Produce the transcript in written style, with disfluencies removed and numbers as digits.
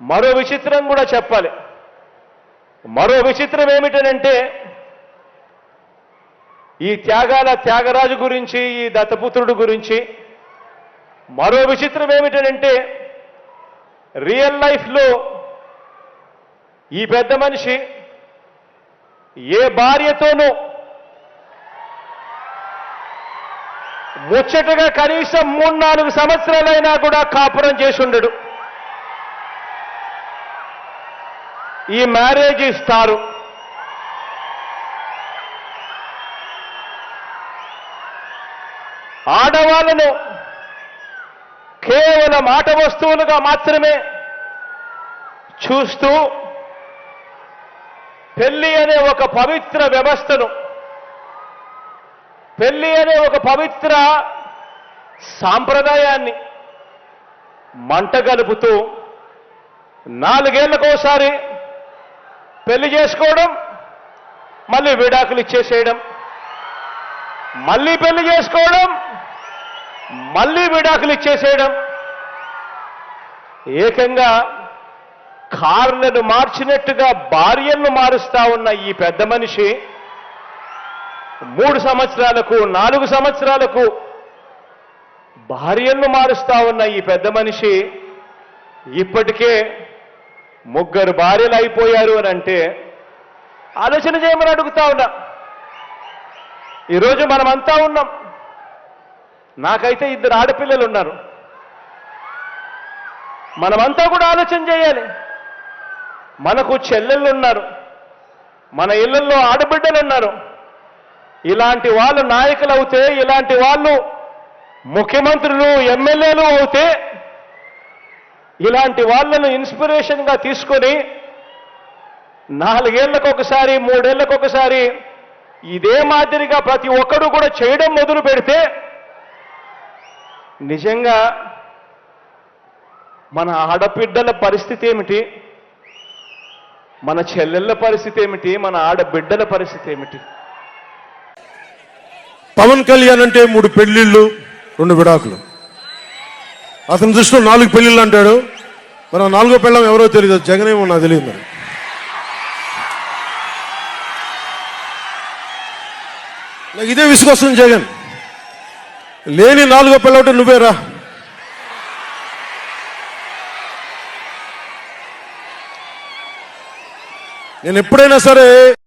మరో విచిత్రం కూడా చెప్పాలి. మరో విచిత్రం ఏమిటనంటే ఈ త్యాగరాజు గురించి, ఈ దత్తపుత్రుడు గురించి మరో విచిత్రం ఏమిటనంటే రియల్ లైఫ్లో ఈ పెద్ద మనిషి ఏ భార్యతోనూ ముచ్చటగా కనీసం 3-4 సంవత్సరాలైనా కూడా కాపురం చేసి ఉండడు. ఈ మ్యారేజ్ ఇస్తారు. ఆడవాళ్ళను కేవలం ఆట వస్తువులుగా మాత్రమే చూస్తూ పెళ్లి అనే ఒక పవిత్ర వ్యవస్థను, పెళ్లి అనే ఒక పవిత్ర సాంప్రదాయాన్ని మంటగలుపుతూ 4 ఏళ్లకోసారి పెళ్లి చేసుకోవడం, మళ్ళీ విడాకులు ఇచ్చేసేయడం, మళ్ళీ పెళ్లి చేసుకోవడం, మళ్ళీ విడాకులు ఇచ్చేసేయడం, ఏకంగా కార్లను మార్చినట్టుగా భార్యలను మారుస్తా ఉన్న ఈ పెద్ద మనిషి 3 సంవత్సరాలకు 4 సంవత్సరాలకు భార్యలను మారుస్తా ఉన్న ఈ పెద్ద మనిషి ఇప్పటికే 3 భార్యలు అయిపోయారు అని అంటే ఆలోచన చేయమని అడుగుతా ఉన్నా. ఈరోజు మనమంతా ఉన్నాం. నాకైతే 2 ఆడపిల్లలు ఉన్నారు. మనమంతా కూడా ఆలోచన చేయాలి. మనకు చెల్లెళ్ళు ఉన్నారు, మన ఇళ్లలో ఆడబిడ్డలు ఉన్నారు. ఇలాంటి వాళ్ళు నాయకులు అవుతే, ఇలాంటి వాళ్ళు ముఖ్యమంత్రులు, ఎమ్మెల్యేలు అవుతే, ఇలాంటి వాళ్ళను ఇన్స్పిరేషన్గా తీసుకొని 4 ఏళ్లకొకసారి 3 ఏళ్లకొకసారి ఇదే మాదిరిగా ప్రతి ఒక్కరూ కూడా చేయడం మొదలు పెడితే నిజంగా మన ఆడబిడ్డల పరిస్థితి ఏమిటి, మన చెల్లెళ్ళ పరిస్థితి ఏమిటి, మన ఆడబిడ్డల పరిస్థితి ఏమిటి? పవన్ కళ్యాణ్ అంటే 3 పెళ్లిళ్ళు 2 విడాకులు. అతని దృష్టిలో 4 పెళ్లిళ్ళు అంటాడు. మరి 4వ పెళ్ళం ఎవరో తెలియదు, జగన్ ఏమో నాకు తెలియదు. మరి నాకు ఇదే విసుగొస్తుంది. జగన్ లేని 4వ పెళ్ళం నువ్వేరా. నేను ఎప్పుడైనా సరే